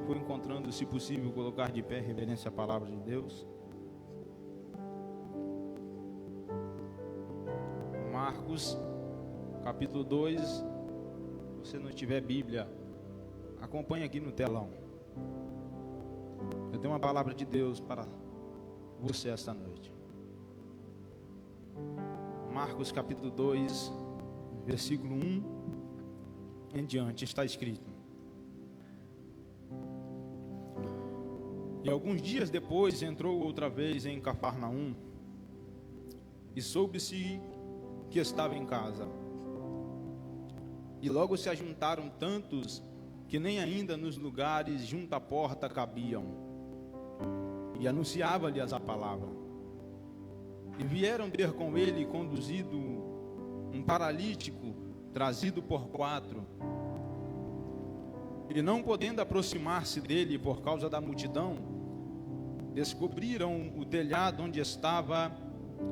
for encontrando, se possível, colocar de pé, reverência à palavra de Deus. Marcos, capítulo 2. Se você não tiver Bíblia, acompanhe aqui no telão. Eu tenho uma palavra de Deus para você esta noite. Marcos, capítulo 2, versículo 1 em diante, está escrito: E alguns dias depois entrou outra vez em Cafarnaum, e soube-se que estava em casa. E logo se ajuntaram tantos que nem ainda nos lugares junto à porta cabiam. E anunciava-lhes a palavra. E vieram ter com ele conduzido um paralítico, trazido por 4. E não podendo aproximar-se dele por causa da multidão, descobriram o telhado onde estava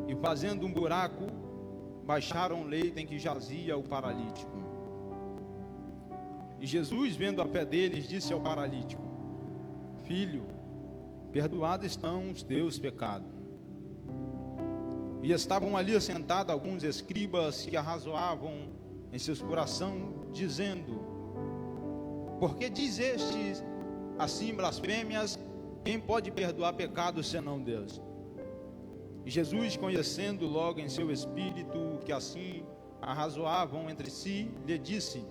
e, fazendo um buraco, baixaram o leito em que jazia o paralítico. E Jesus, vendo a fé deles, disse ao paralítico: Filho, perdoados estão os teus pecados. E estavam ali assentados alguns escribas que arrazoavam em seus corações, dizendo: Por que diz estes assim blasfêmias? Quem pode perdoar pecados senão Deus? E Jesus, conhecendo logo em seu espírito que assim arrazoavam entre si, lhe disse: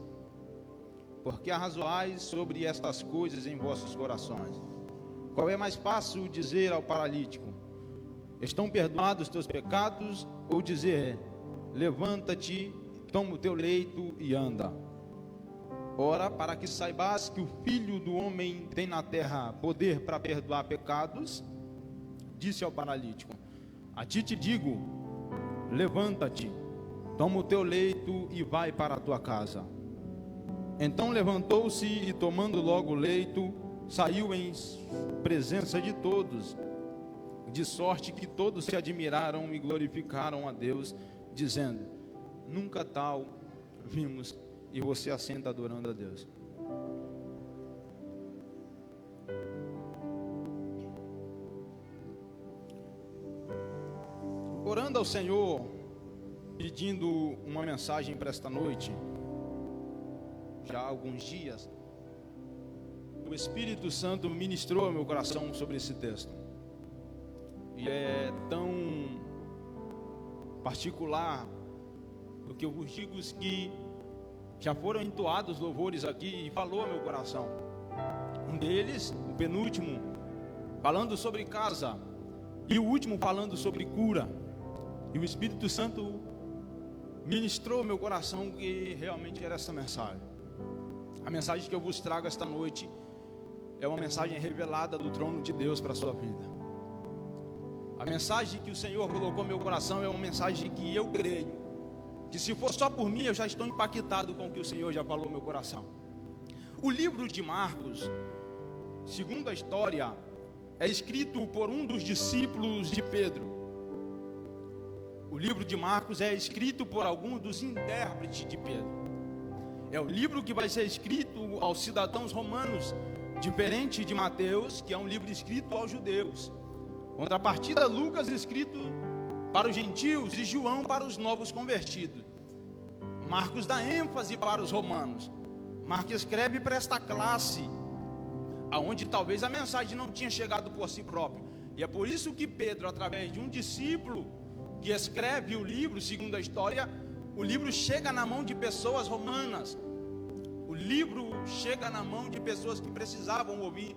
Por que arrazoais sobre estas coisas em vossos corações? Qual é mais fácil dizer ao paralítico: Estão perdoados os teus pecados? Ou dizer: Levanta-te, toma o teu leito e anda? Ora, para que saibas que o Filho do Homem tem na terra poder para perdoar pecados, disse ao paralítico: A ti te digo, levanta-te, toma o teu leito e vai para a tua casa. Então levantou-se e, tomando logo o leito, saiu em presença de todos, de sorte que todos se admiraram e glorificaram a Deus, dizendo: Nunca tal vimos. E você assenta adorando a Deus. Orando ao Senhor, pedindo uma mensagem para esta noite, já há alguns dias, o Espírito Santo ministrou ao meu coração sobre esse texto. E é tão particular, porque eu vos digo que já foram entoados louvores aqui e falou ao meu coração. Um deles, o penúltimo, falando sobre casa, e o último falando sobre cura. E o Espírito Santo ministrou ao meu coração que realmente era essa mensagem. A mensagem que eu vos trago esta noite é uma mensagem revelada do trono de Deus para a sua vida. A mensagem que o Senhor colocou no meu coração é uma mensagem que eu creio que, se for só por mim, eu já estou impactado com o que o Senhor já falou no meu coração. O livro de Marcos, segundo a história, é escrito por um dos discípulos de Pedro. O livro de Marcos é escrito por alguns dos intérpretes de Pedro. É o livro que vai ser escrito aos cidadãos romanos, diferente de Mateus, que é um livro escrito aos judeus. Contrapartida, Lucas, escrito para os gentios, e João para os novos convertidos. Marcos dá ênfase para os romanos. Marcos escreve para esta classe, aonde talvez a mensagem não tinha chegado por si próprio. E é por isso que Pedro, através de um discípulo que escreve o livro, segundo a história, o livro chega na mão de pessoas romanas. O livro chega na mão de pessoas que precisavam ouvir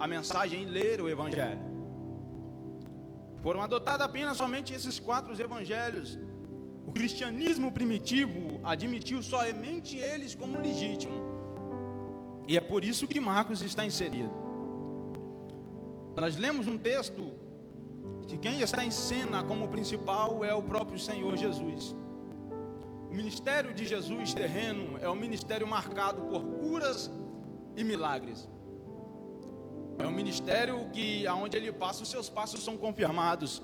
a mensagem e ler o evangelho. Foram adotados apenas somente esses 4 evangelhos. O cristianismo primitivo admitiu somente eles como legítimo. E é por isso que Marcos está inserido. Nós lemos um texto que quem está em cena como principal é o próprio Senhor Jesus. O ministério de Jesus terreno é um ministério marcado por curas e milagres. É um ministério que, aonde ele passa, os seus passos são confirmados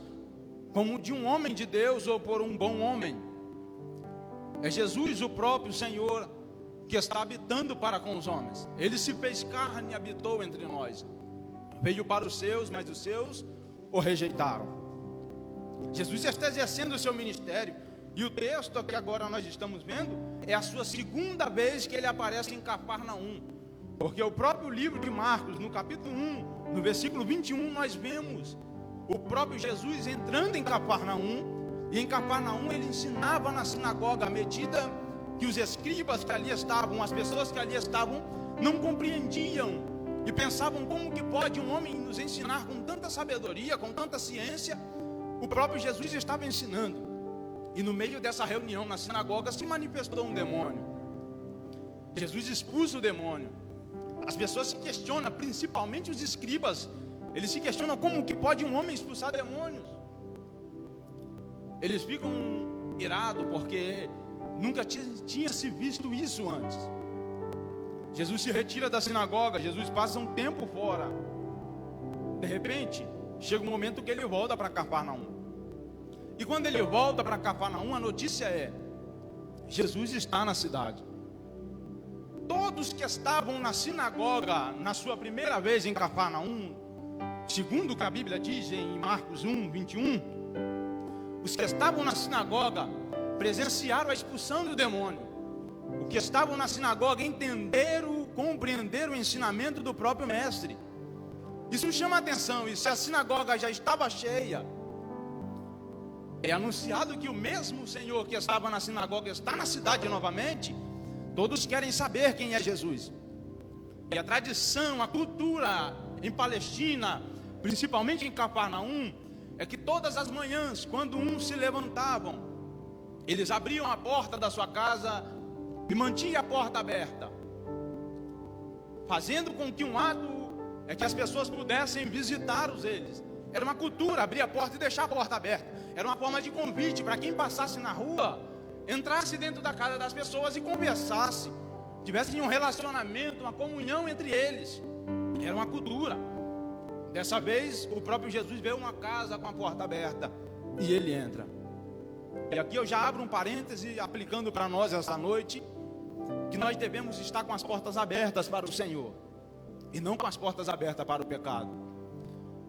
como de um homem de Deus ou por um bom homem. É Jesus, o próprio Senhor, que está habitando para com os homens. Ele se fez carne e habitou entre nós. Veio para os seus, mas os seus o rejeitaram. Jesus está exercendo o seu ministério. E o texto que agora nós estamos vendo é a sua segunda vez que ele aparece em Cafarnaum. Porque o próprio livro de Marcos, no capítulo 1, no versículo 21, nós vemos o próprio Jesus entrando em Cafarnaum. E em Cafarnaum ele ensinava na sinagoga, à medida que os escribas que ali estavam, as pessoas que ali estavam, não compreendiam e pensavam: como que pode um homem nos ensinar com tanta sabedoria, com tanta ciência? O próprio Jesus estava ensinando. E no meio dessa reunião na sinagoga se manifestou um demônio. Jesus expulsa o demônio. As pessoas se questionam, principalmente os escribas, eles se questionam: como que pode um homem expulsar demônios? Eles ficam irados porque nunca tinha se visto isso antes. Jesus se retira da sinagoga, Jesus passa um tempo fora. De repente, chega um momento que ele volta para Cafarnaum. E quando ele volta para Cafarnaum, a notícia é: Jesus está na cidade. Todos que estavam na sinagoga na sua primeira vez em Cafarnaum, segundo o que a Bíblia diz em Marcos 1, 21, os que estavam na sinagoga presenciaram a expulsão do demônio. Os que estavam na sinagoga entenderam, compreenderam o ensinamento do próprio mestre. Isso chama a atenção. E se a sinagoga já estava cheia, é anunciado que o mesmo Senhor que estava na sinagoga está na cidade novamente. Todos querem saber quem é Jesus. E a tradição, a cultura em Palestina, principalmente em Cafarnaum, é que todas as manhãs, quando uns se levantavam, eles abriam a porta da sua casa e mantinham a porta aberta, fazendo com que um ato é que as pessoas pudessem visitá-los eles. Era uma cultura, abrir a porta e deixar a porta aberta. Era uma forma de convite para quem passasse na rua, entrasse dentro da casa das pessoas e conversasse, tivesse um relacionamento, uma comunhão entre eles. Era uma cultura. Dessa vez, o próprio Jesus vê uma casa com a porta aberta e ele entra. E aqui eu já abro um parêntese, aplicando para nós essa noite, que nós devemos estar com as portas abertas para o Senhor e não com as portas abertas para o pecado.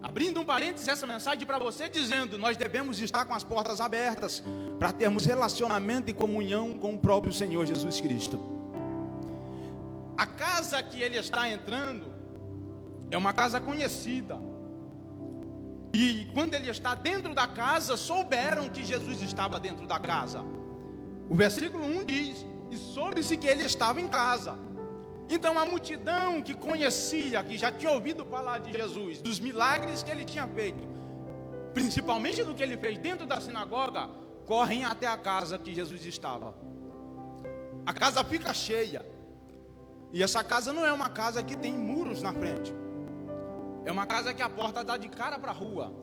Abrindo um parênteses, essa mensagem para você, dizendo: nós devemos estar com as portas abertas para termos relacionamento e comunhão com o próprio Senhor Jesus Cristo. A casa que ele está entrando é uma casa conhecida. E quando ele está dentro da casa, souberam que Jesus estava dentro da casa. O versículo 1 diz: e soube-se que ele estava em casa. Então a multidão que conhecia, que já tinha ouvido falar de Jesus, dos milagres que ele tinha feito, principalmente do que ele fez dentro da sinagoga, correm até a casa que Jesus estava. A casa fica cheia. E essa casa não é uma casa que tem muros na frente. É uma casa que a porta dá de cara para a rua.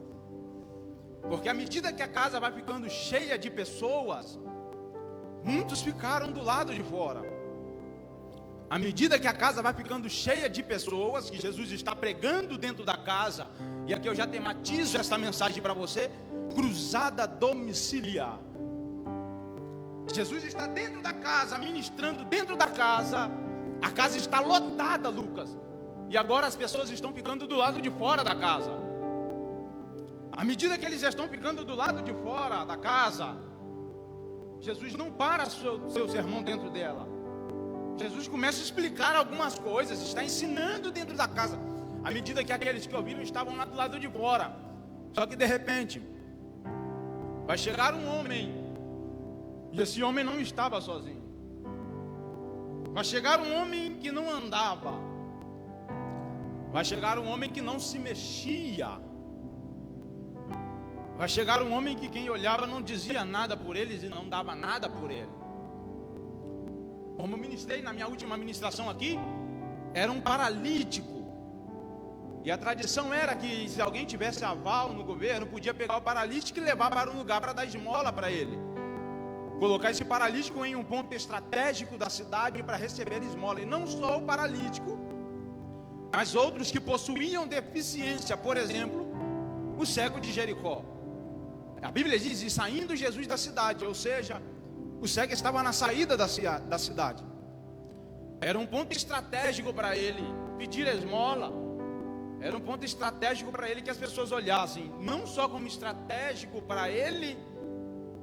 Porque à medida que a casa vai ficando cheia de pessoas, muitos ficaram do lado de fora. À medida que a casa vai ficando cheia de pessoas, que Jesus está pregando dentro da casa, e aqui eu já tematizo essa mensagem para você: cruzada domiciliar. Jesus está dentro da casa, ministrando dentro da casa. A casa está lotada, Lucas. E agora as pessoas estão ficando do lado de fora da casa. À medida que eles estão ficando do lado de fora da casa, Jesus não para seu sermão dentro dela. Jesus começa a explicar algumas coisas, está ensinando dentro da casa, à medida que aqueles que ouviram estavam lá do lado de fora. Só que de repente vai chegar um homem, e esse homem não estava sozinho. Vai chegar um homem que não andava. Vai chegar um homem que não se mexia. Vai chegar um homem que quem olhava não dizia nada por eles e não dava nada por ele. Como eu ministrei na minha última ministração aqui, era um paralítico. E a tradição era que se alguém tivesse aval no governo, podia pegar o paralítico e levar para um lugar para dar esmola para ele. Colocar esse paralítico em um ponto estratégico da cidade para receber esmola. E não só o paralítico, mas outros que possuíam deficiência. Por exemplo, o cego de Jericó. A Bíblia diz: e saindo Jesus da cidade, ou seja, o cego estava na saída da cidade. Era um ponto estratégico para ele pedir esmola. Era um ponto estratégico para ele que as pessoas olhassem, não só como estratégico para ele,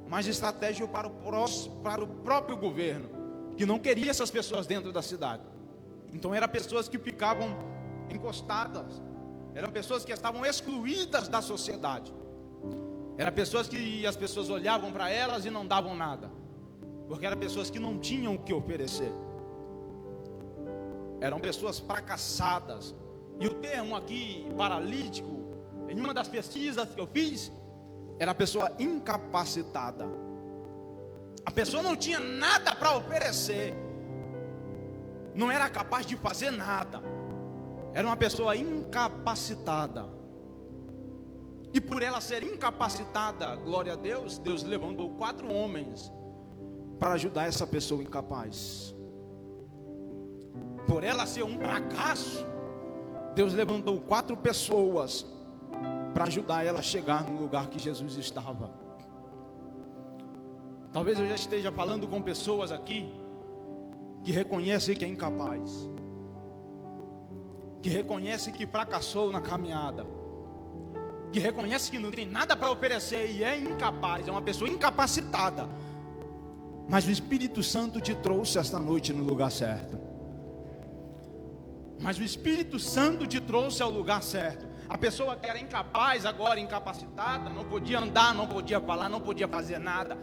mas estratégico para o próprio governo, que não queria essas pessoas dentro da cidade. Então eram pessoas que ficavam encostadas, eram pessoas que estavam excluídas da sociedade. Eram pessoas que as pessoas olhavam para elas e não davam nada, porque eram pessoas que não tinham o que oferecer. Eram pessoas fracassadas. E o termo aqui, paralítico, em uma das pesquisas que eu fiz, era a pessoa incapacitada. A pessoa não tinha nada para oferecer, não era capaz de fazer nada. Era uma pessoa incapacitada. E por ela ser incapacitada, glória a Deus, Deus levantou 4 homens para ajudar essa pessoa incapaz. Por ela ser um fracasso, Deus levantou 4 pessoas para ajudar ela a chegar no lugar que Jesus estava. Talvez eu já esteja falando com pessoas aqui que reconhecem que é incapaz, que reconhecem que fracassou na caminhada, que reconhece que não tem nada para oferecer e é incapaz, é uma pessoa incapacitada. Mas o Espírito Santo te trouxe esta noite no lugar certo. Mas o Espírito Santo te trouxe ao lugar certo. A pessoa que era incapaz, agora incapacitada, não podia andar, não podia falar, não podia fazer nada.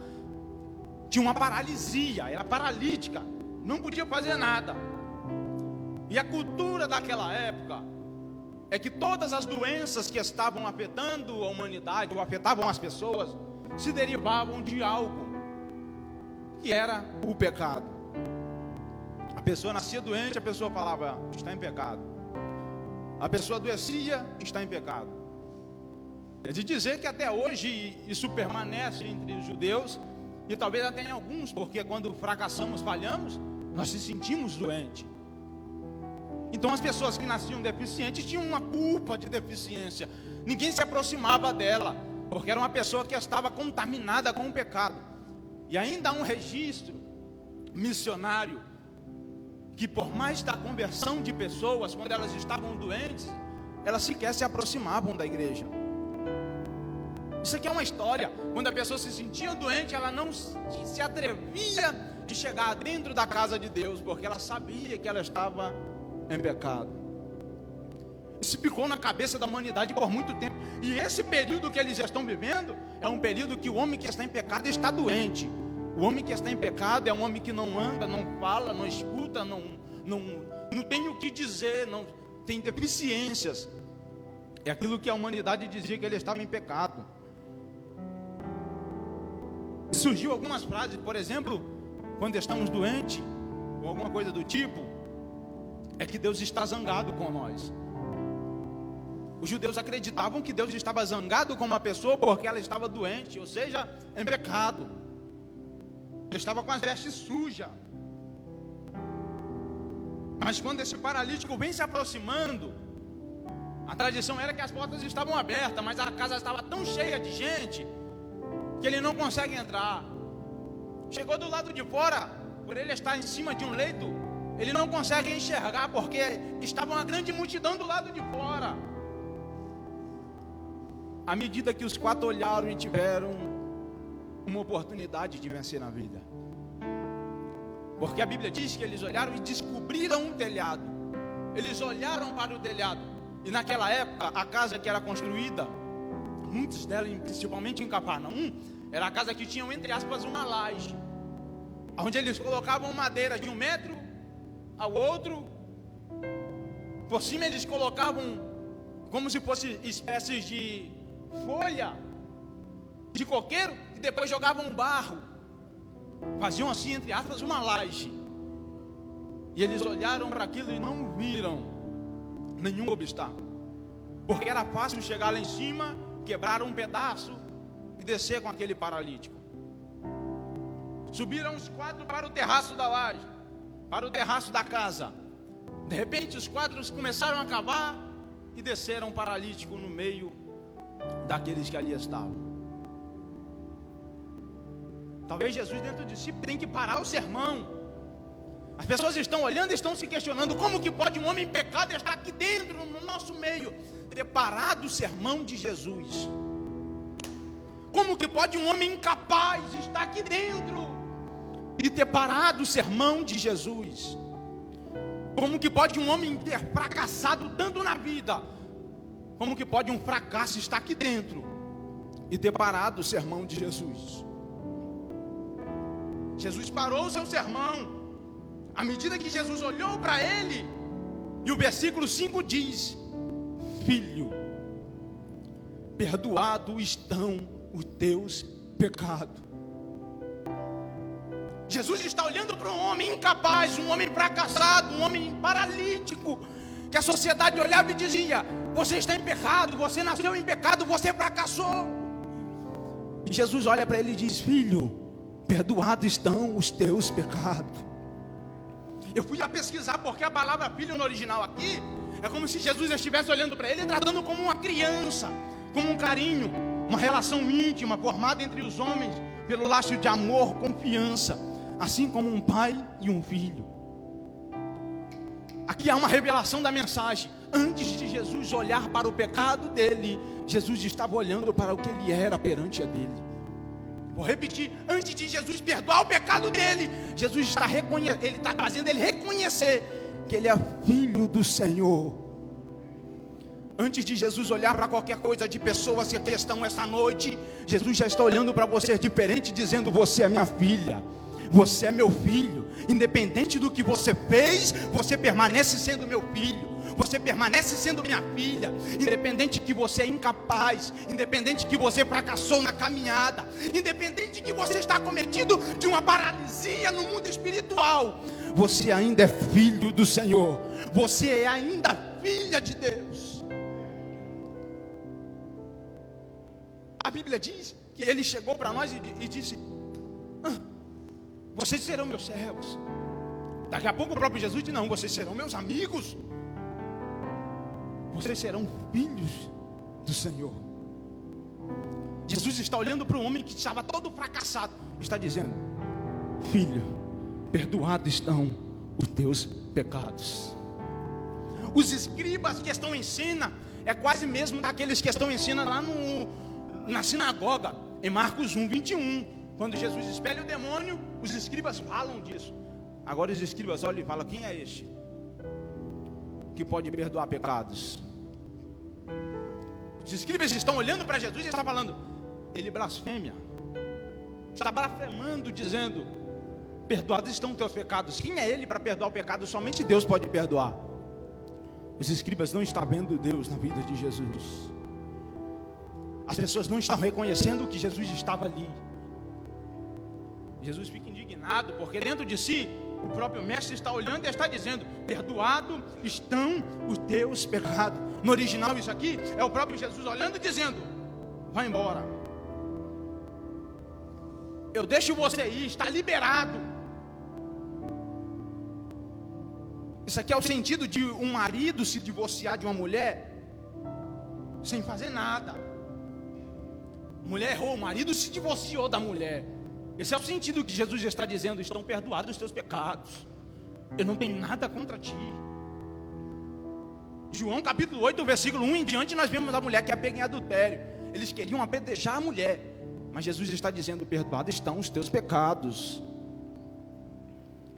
Tinha uma paralisia, era paralítica, não podia fazer nada. E a cultura daquela época é que todas as doenças que estavam afetando a humanidade, ou afetavam as pessoas, se derivavam de algo, que era o pecado. A pessoa nascia doente, a pessoa falava, está em pecado. A pessoa adoecia, está em pecado. É de dizer que até hoje isso permanece entre os judeus, e talvez até em alguns, porque quando fracassamos, falhamos, nós se sentimos doentes. Então as pessoas que nasciam deficientes tinham uma culpa de deficiência. Ninguém se aproximava dela, porque era uma pessoa que estava contaminada com o pecado. E ainda há um registro missionário, que por mais da conversão de pessoas, quando elas estavam doentes, elas sequer se aproximavam da igreja. Isso aqui é uma história. Quando a pessoa se sentia doente, ela não se atrevia de chegar dentro da casa de Deus, porque ela sabia que ela estava em pecado. Isso ficou na cabeça da humanidade por muito tempo. E esse período que eles estão vivendo é um período que o homem que está em pecado está doente. O homem que está em pecado é um homem que não anda, não fala, não escuta, não tem o que dizer, não tem deficiências. É aquilo que a humanidade dizia, que ele estava em pecado. Surgiu algumas frases, por exemplo, quando estamos doentes, ou alguma coisa do tipo, é que Deus está zangado com nós. Os judeus acreditavam que Deus estava zangado com uma pessoa porque ela estava doente, ou seja, em pecado. Ele estava com as vestes sujas. Mas quando esse paralítico vem se aproximando, a tradição era que as portas estavam abertas, mas a casa estava tão cheia de gente que ele não consegue entrar. Chegou do lado de fora, por ele estar em cima de um leito, ele não consegue enxergar, porque estava uma grande multidão do lado de fora. À medida que os 4 olharam e tiveram uma oportunidade de vencer na vida, porque a Bíblia diz que eles olharam e descobriram um telhado. Eles olharam para o telhado, e naquela época a casa que era construída, muitos delas, principalmente em Cafarnaum, era a casa que tinham, entre aspas, uma laje, onde eles colocavam madeira de 1 metro ao outro. Por cima eles colocavam como se fosse espécies de folha de coqueiro, e depois jogavam barro, faziam assim, entre aspas, uma laje. E eles olharam para aquilo e não viram nenhum obstáculo, porque era fácil chegar lá em cima, quebrar um pedaço e descer com aquele paralítico. Subiram os 4 para o terraço da laje, para o terraço da casa. De repente os 4 começaram a cavar e desceram um paralítico no meio daqueles que ali estavam. Talvez Jesus dentro de si tem que parar o sermão. As pessoas estão olhando e estão se questionando: como que pode um homem em pecado estar aqui dentro, no nosso meio? Ter parado o sermão de Jesus. Como que pode um homem incapaz estar aqui dentro e ter parado o sermão de Jesus? Como que pode um homem ter fracassado tanto na vida? Como que pode um fracasso estar aqui dentro e ter parado o sermão de Jesus? Jesus parou o seu sermão. À medida que Jesus olhou para ele, e o versículo 5 diz: filho, perdoados estão os teus pecados. Jesus está olhando para um homem incapaz, um homem fracassado, um homem paralítico, que a sociedade olhava e dizia: você está em pecado, você nasceu em pecado, você fracassou. E Jesus olha para ele e diz: filho, perdoados estão os teus pecados. Eu fui a pesquisar, porque a palavra filho no original aqui é como se Jesus estivesse olhando para ele e tratando como uma criança, como um carinho, uma relação íntima formada entre os homens pelo laço de amor, confiança, assim como um pai e um filho. Aqui há uma revelação da mensagem. Antes de Jesus olhar para o pecado dele, Jesus estava olhando para o que ele era perante a dele. Vou repetir: antes de Jesus perdoar o pecado dele, Jesus está ele está fazendo ele reconhecer que ele é filho do Senhor. Antes de Jesus olhar para qualquer coisa de pessoas que estão essa noite, Jesus já está olhando para você diferente, dizendo: você é minha filha, você é meu filho. Independente do que você fez, você permanece sendo meu filho, você permanece sendo minha filha. Independente que você é incapaz, independente que você fracassou na caminhada, independente que você está cometido de uma paralisia no mundo espiritual, você ainda é filho do Senhor, você é ainda filha de Deus. A Bíblia diz que ele chegou para nós e disse: vocês serão meus servos. Daqui a pouco o próprio Jesus diz: não, vocês serão meus amigos. Vocês serão filhos do Senhor. Jesus está olhando para um homem que estava todo fracassado, está dizendo: filho, perdoados estão os teus pecados. Os escribas que estão em cena é quase mesmo daqueles que estão em cena lá na sinagoga, em Marcos 1:21. Quando Jesus expele o demônio, os escribas falam disso. Agora os escribas olham e falam: quem é este que pode perdoar pecados? Os escribas estão olhando para Jesus e estão falando: ele blasfêmia, está blasfemando, dizendo: perdoados estão os teus pecados. Quem é ele para perdoar o pecado? Somente Deus pode perdoar. Os escribas não estão vendo Deus na vida de Jesus. As pessoas não estão reconhecendo que Jesus estava ali. Jesus fica indignado, porque dentro de si o próprio mestre está olhando e está dizendo: perdoado estão os teus pecados. No original isso aqui é o próprio Jesus olhando e dizendo: vai embora, eu deixo você ir, está liberado. Isso aqui é o sentido de um marido se divorciar de uma mulher sem fazer nada. Mulher errou, o marido se divorciou da mulher. Esse é o sentido que Jesus está dizendo: estão perdoados os teus pecados, eu não tenho nada contra ti. João capítulo 8, versículo 1 em diante, nós vemos a mulher que é pega em adultério. Eles queriam apedrejar a mulher, mas Jesus está dizendo: perdoados estão os teus pecados.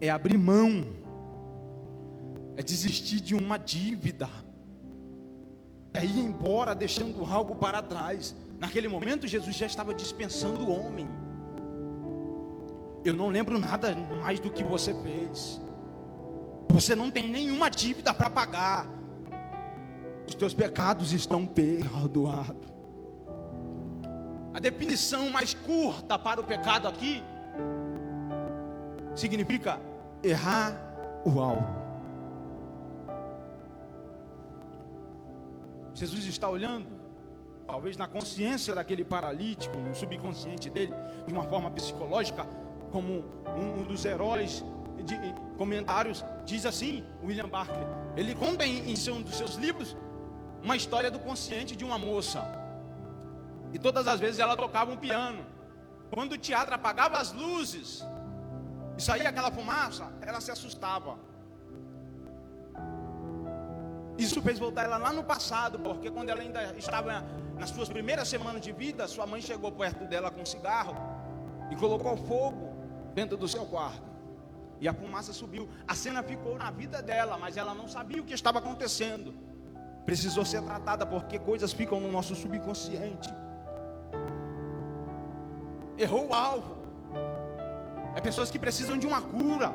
É abrir mão, é desistir de uma dívida, é ir embora deixando algo para trás. Naquele momento Jesus já estava dispensando o homem. Eu não lembro nada mais do que você fez. Você não tem nenhuma dívida para pagar. Os teus pecados estão perdoados. A definição mais curta para o pecado aqui significa errar o alvo. Jesus está olhando, talvez na consciência daquele paralítico, no subconsciente dele, de uma forma psicológica, como um dos heróis de comentários diz assim, William Barclay. Ele conta em um dos seus livros uma história do consciente de uma moça. E todas as vezes ela tocava um piano. Quando o teatro apagava as luzes, e saía aquela fumaça, ela se assustava. Isso fez voltar ela lá no passado, porque quando ela ainda estava nas suas primeiras semanas de vida, sua mãe chegou perto dela com um cigarro e colocou fogo dentro do seu quarto. E a fumaça subiu. A cena ficou na vida dela, mas ela não sabia o que estava acontecendo. Precisou ser tratada, porque coisas ficam no nosso subconsciente. Errou o alvo. É pessoas que precisam de uma cura.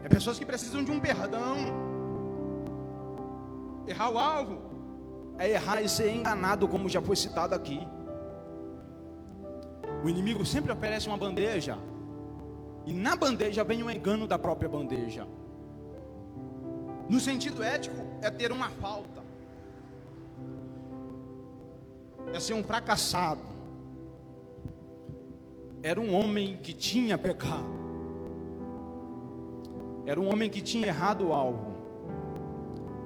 É pessoas que precisam de um perdão. Errar o alvo é errar e ser enganado, como já foi citado aqui. O inimigo sempre oferece uma bandeja, e na bandeja vem o engano da própria bandeja. No sentido ético, é ter uma falta, é ser um fracassado. Era um homem que tinha pecado, era um homem que tinha errado o alvo,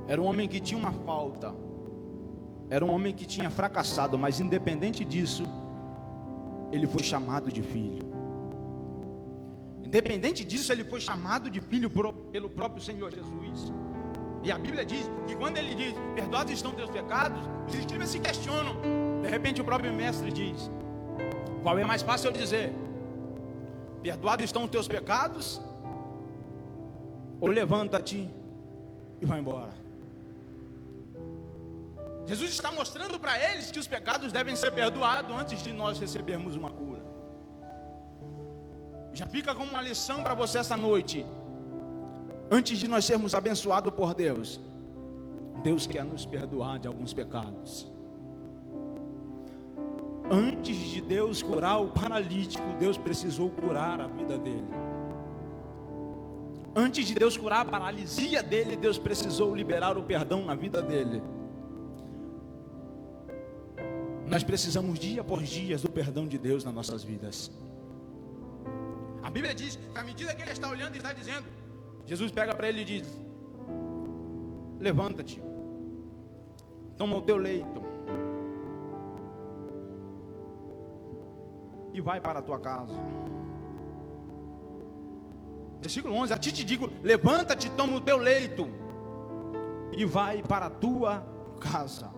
era um homem que tinha uma falta, era um homem que tinha fracassado, mas independente disso, ele foi chamado de filho. Independente disso, ele foi chamado de filho pelo próprio Senhor Jesus. E a Bíblia diz que quando ele diz, perdoados estão teus pecados, os escribas se questionam. De repente o próprio mestre diz, qual é mais fácil eu dizer? Perdoados estão os teus pecados? Ou levanta-te e vai embora? Jesus está mostrando para eles que os pecados devem ser perdoados antes de nós recebermos uma cura. Já fica como uma lição para você essa noite. Antes de nós sermos abençoados por Deus, Deus quer nos perdoar de alguns pecados. Antes de Deus curar o paralítico, Deus precisou curar a vida dele. Antes de Deus curar a paralisia dele, Deus precisou liberar o perdão na vida dele. Nós precisamos dia por dia do perdão de Deus nas nossas vidas. A Bíblia diz que à medida que ele está olhando e está dizendo, Jesus pega para ele e diz, levanta-te, toma o teu leito e vai para a tua casa. Versículo 11, a ti te digo, levanta-te, toma o teu leito e vai para a tua casa.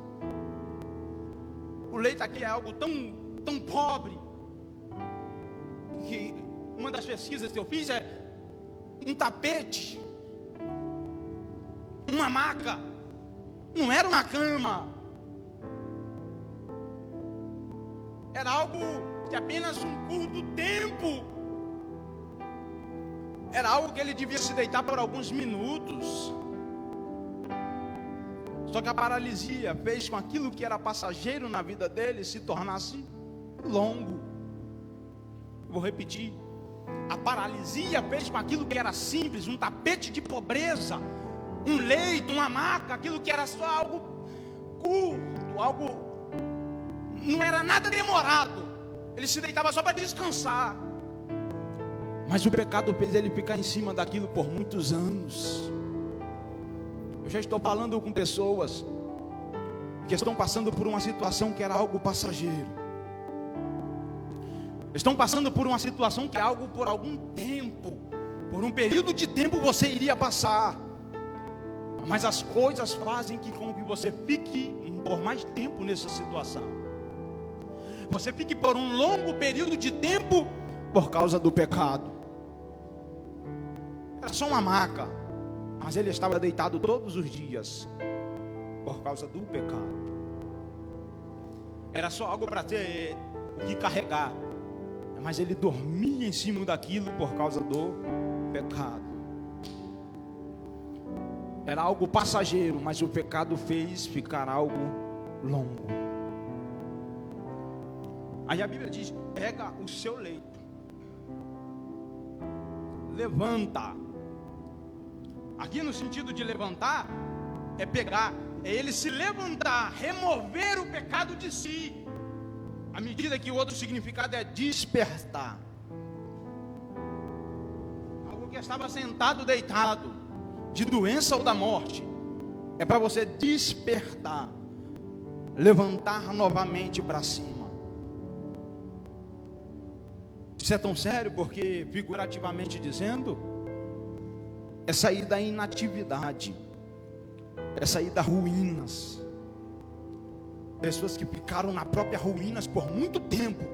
O leito aqui é algo tão pobre, que uma das pesquisas que eu fiz é um tapete, uma maca, não era uma cama, era algo de apenas um curto tempo, era algo que ele devia se deitar por alguns minutos. Só que a paralisia fez com aquilo que era passageiro na vida dele se tornasse longo. Vou repetir. A paralisia fez com aquilo que era simples, um tapete de pobreza, um leito, uma maca, aquilo que era só algo curto, algo, não era nada demorado. Ele se deitava só para descansar. Mas o pecado fez ele ficar em cima daquilo por muitos anos. Eu já estou falando com pessoas que estão passando por uma situação que era algo passageiro. Estão passando por uma situação que é algo por algum tempo, por um período de tempo você iria passar. Mas as coisas fazem com que você fique por mais tempo nessa situação. Você fique por um longo período de tempo por causa do pecado. Era só uma maca, mas ele estava deitado todos os dias por causa do pecado. Era só algo para ter o que carregar, mas ele dormia em cima daquilo por causa do pecado. Era algo passageiro, mas o pecado fez ficar algo longo. Aí a Bíblia diz, pega o seu leito, levanta. Aqui no sentido de levantar, é pegar, é ele se levantar, remover o pecado de si. À medida que o outro significado é despertar. Algo que estava sentado, deitado, de doença ou da morte, é para você despertar, levantar novamente para cima. Isso é tão sério porque, figurativamente dizendo, é sair da inatividade, é sair das ruínas. Pessoas que ficaram na própria ruínas por muito tempo,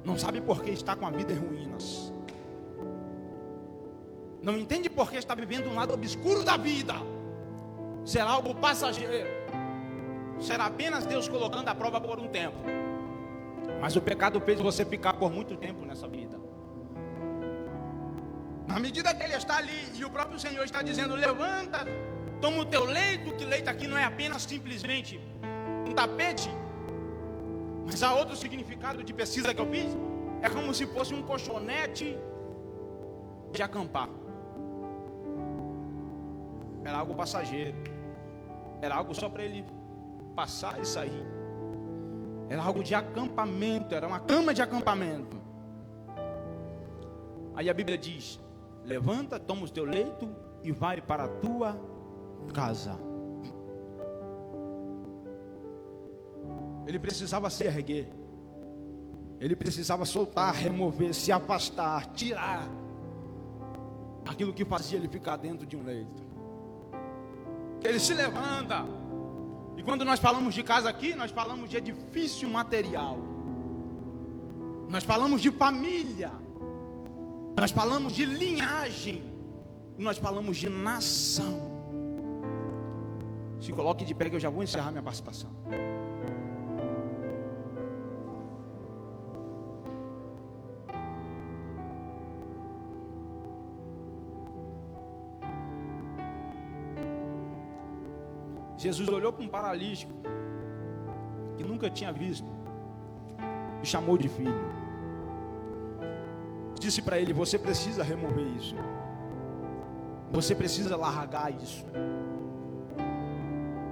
não sabe por que está com a vida em ruínas, não entende por que está vivendo um lado obscuro da vida. Será algo passageiro, será apenas Deus colocando a prova por um tempo, mas o pecado fez você ficar por muito tempo nessa vida. Na medida que ele está ali e o próprio Senhor está dizendo: levanta, toma o teu leito, que leito aqui não é apenas simplesmente um tapete, mas há outro significado de pesquisa que eu fiz. É como se fosse um colchonete de acampar. Era algo passageiro, era algo só para ele passar e sair. Era algo de acampamento, era uma cama de acampamento. Aí a Bíblia diz: levanta, toma o teu leito e vai para a tua casa. Ele precisava se erguer, ele precisava soltar, remover, se afastar, tirar aquilo que fazia ele ficar dentro de um leito. Ele se levanta. E quando nós falamos de casa aqui, nós falamos de edifício material, nós falamos de família, nós falamos de linhagem, nós falamos de nação. Se coloque de pé que eu já vou encerrar minha participação. Jesus olhou para um paralítico que nunca tinha visto e chamou de filho. Disse para ele: você precisa remover isso, você precisa largar isso,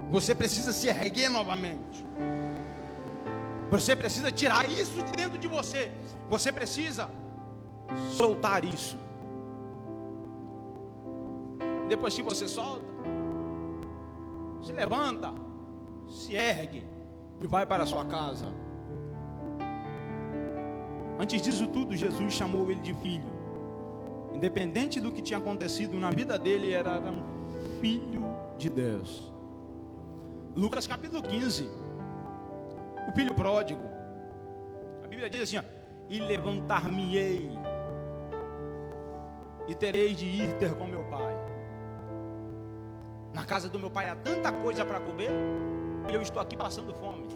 você precisa se erguer novamente, você precisa tirar isso de dentro de você, você precisa soltar isso. Depois que você solta, se levanta, se ergue e vai para a sua casa. Antes disso tudo, Jesus chamou ele de filho. Independente do que tinha acontecido na vida dele, era um filho de Deus. Lucas capítulo 15, o filho pródigo. A Bíblia diz assim: e levantar-me-ei e terei de ir ter com meu pai. Na casa do meu pai há tanta coisa para comer, e eu estou aqui passando fome.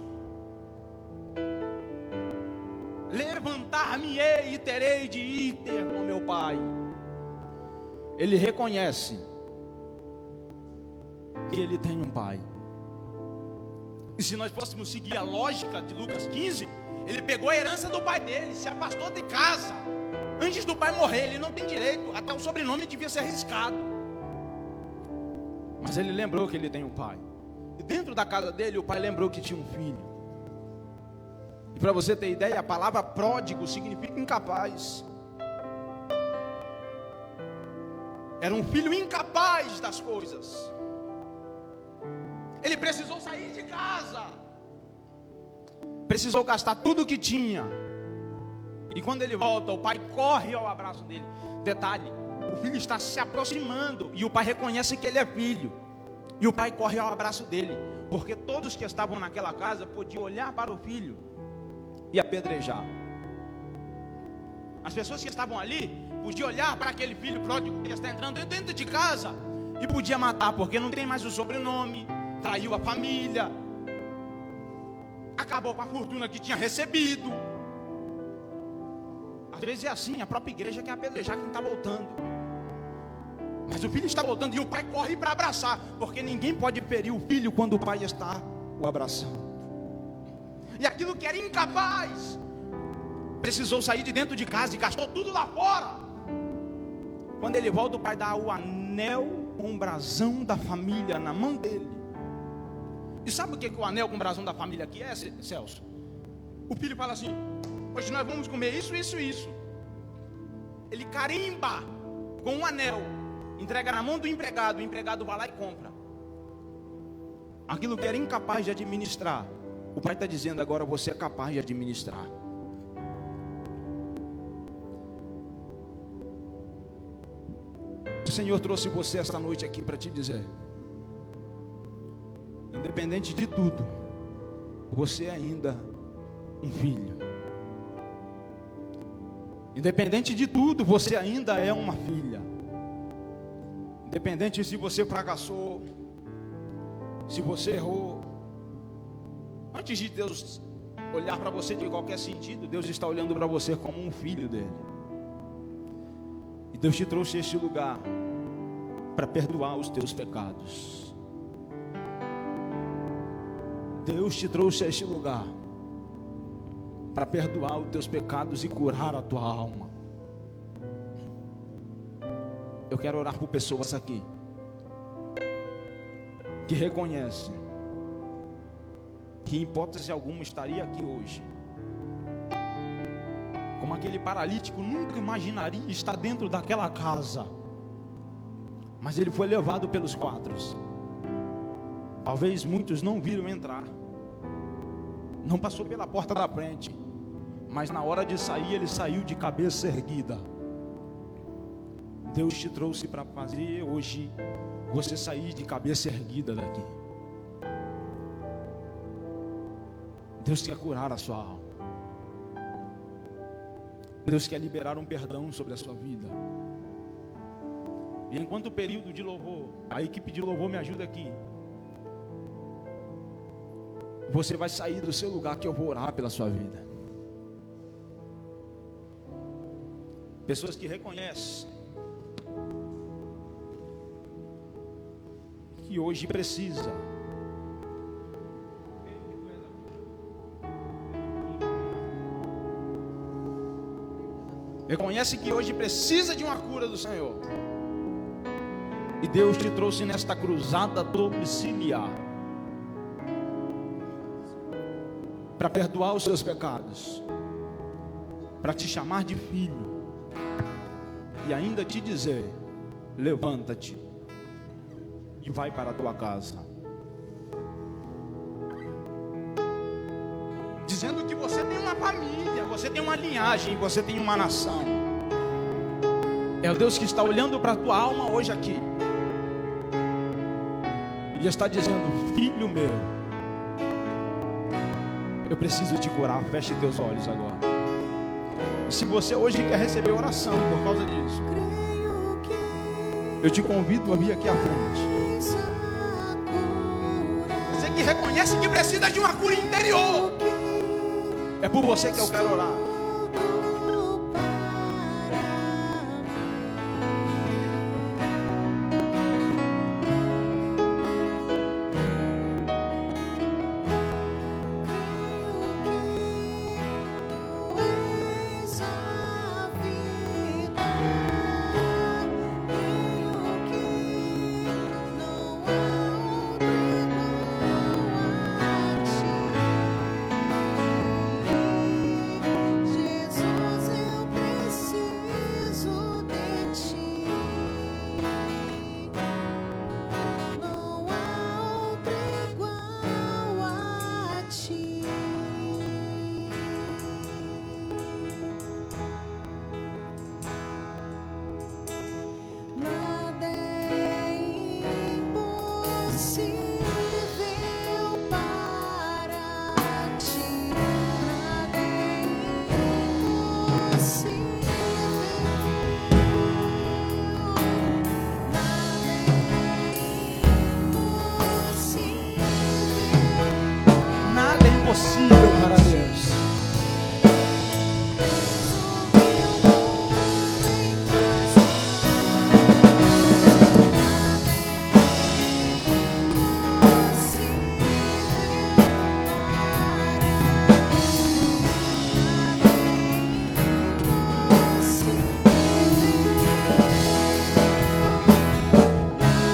Levantar-me-ei e terei de ir ter com meu pai. Ele reconhece que ele tem um pai. E se nós fôssemos seguir a lógica de Lucas 15, ele pegou a herança do pai dele, se afastou de casa. Antes do pai morrer, ele não tem direito, até o sobrenome devia ser arriscado. Mas ele lembrou que ele tem um pai. E dentro da casa dele, o pai lembrou que tinha um filho. E para você ter ideia, a palavra pródigo significa incapaz. Era um filho incapaz das coisas. Ele precisou sair de casa, precisou gastar tudo o que tinha. E quando ele volta, o pai corre ao abraço dele. Detalhe: o filho está se aproximando e o pai reconhece que ele é filho. E o pai corre ao abraço dele, porque todos que estavam naquela casa podiam olhar para o filho e apedrejar. As pessoas que estavam ali podiam olhar para aquele filho pródigo que está entrando dentro de casa e podia matar, porque não tem mais o sobrenome, traiu a família, acabou com a fortuna que tinha recebido. Às vezes é assim, a própria igreja quer apedrejar quem está voltando. Mas o filho está voltando e o pai corre para abraçar, porque ninguém pode ferir o filho quando o pai está o abraçando. E aquilo que era incapaz precisou sair de dentro de casa e gastou tudo lá fora. Quando ele volta, o pai dá o anel com o brasão da família na mão dele. E sabe o que o anel com o brasão da família aqui é, Celso? O filho fala assim: hoje nós vamos comer isso, isso e isso. Ele carimba com um anel, entrega na mão do empregado, o empregado vai lá e compra. Aquilo que era incapaz de administrar, o pai está dizendo: agora você é capaz de administrar. o Senhor trouxe você esta noite aqui para te dizer: independente de tudo, você é ainda um filho. Independente de tudo, você ainda é uma filha. Independente se você fracassou, se você errou, antes de Deus olhar para você de qualquer sentido, Deus está olhando para você como um filho dele. E Deus te trouxe a este lugar para perdoar os teus pecados. Deus te trouxe a este lugar para perdoar os teus pecados e curar a tua alma. Eu quero orar por pessoas aqui que reconhecem que em hipótese alguma estaria aqui hoje, como aquele paralítico nunca imaginaria estar dentro daquela casa, mas ele foi levado pelos quadros. Talvez muitos não viram entrar, não passou pela porta da frente, mas na hora de sair ele saiu de cabeça erguida. Deus te trouxe para fazer hoje você sair de cabeça erguida daqui. Deus quer curar a sua alma. Deus quer liberar um perdão sobre a sua vida. E enquanto o período de louvor, a equipe de louvor me ajuda aqui, você vai sair do seu lugar que eu vou orar pela sua vida. Pessoas que reconhecem que hoje precisa reconhece que hoje precisa de uma cura do Senhor. E Deus te trouxe nesta cruzada domiciliar para perdoar os seus pecados, para te chamar de filho e ainda te dizer: levanta-te e vai para a tua casa. Dizendo que você tem uma família, você tem uma linhagem, você tem uma nação. É o Deus que está olhando para a tua alma hoje aqui e está dizendo: filho meu, eu preciso te curar. Feche teus olhos agora. E se você hoje quer receber oração por causa disso, eu te convido a vir aqui à frente. Você que reconhece que precisa de uma cura interior, é por você que eu quero orar.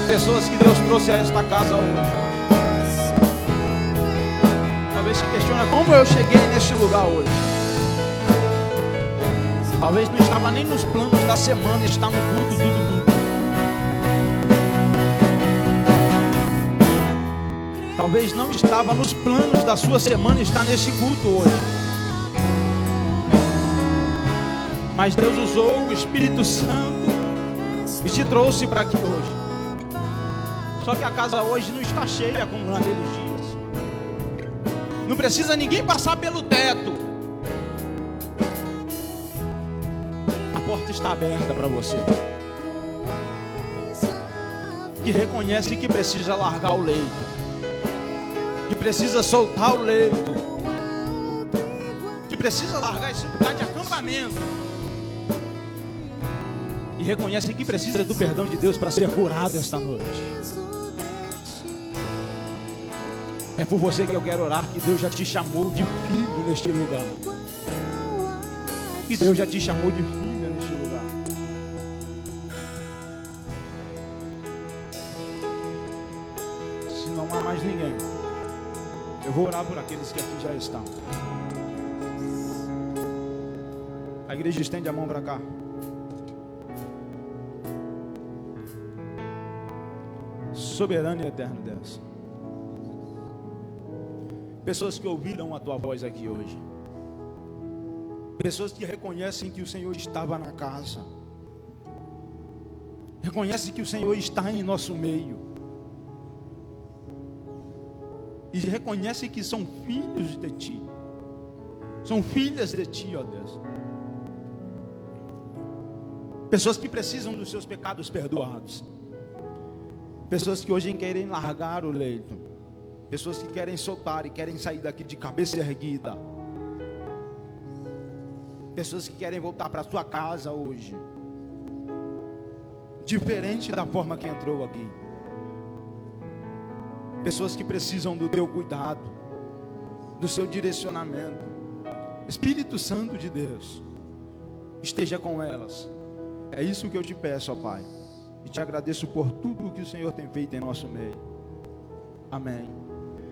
Pessoas que Deus trouxe a esta casa hoje, talvez se questiona: como eu cheguei neste lugar hoje? Talvez não estava nem nos planos da semana estar no culto do domingo. Talvez não estava nos planos da sua semana estar nesse culto hoje. Mas Deus usou o Espírito Santo e te trouxe para aqui hoje. Só que a casa hoje não está cheia como naqueles dias. Não precisa ninguém passar pelo teto. A porta está aberta para você. Que reconhece que precisa largar o leito, que precisa soltar o leito, que precisa largar esse lugar de acampamento, e reconhece que precisa do perdão de Deus para ser curado esta noite. É por você que eu quero orar, que Deus já te chamou de filho neste lugar. Que Deus já te chamou de filha neste lugar. Se não há mais ninguém, eu vou orar por aqueles que aqui já estão. A igreja estende a mão para cá. Soberano e eterno Deus. Pessoas que ouviram a tua voz aqui hoje. Pessoas que reconhecem que o Senhor estava na casa. Reconhecem que o Senhor está em nosso meio. E reconhecem que são filhos de ti. São filhas de ti, ó Deus. Pessoas que precisam dos seus pecados perdoados. Pessoas que hoje querem largar o leito. Pessoas que querem soltar e querem sair daqui de cabeça erguida. Pessoas que querem voltar para sua casa hoje, diferente da forma que entrou aqui. Pessoas que precisam do teu cuidado, do seu direcionamento. Espírito Santo de Deus, esteja com elas. É isso que eu te peço, ó Pai. E te agradeço por tudo o que o Senhor tem feito em nosso meio. Amém.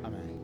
Amém.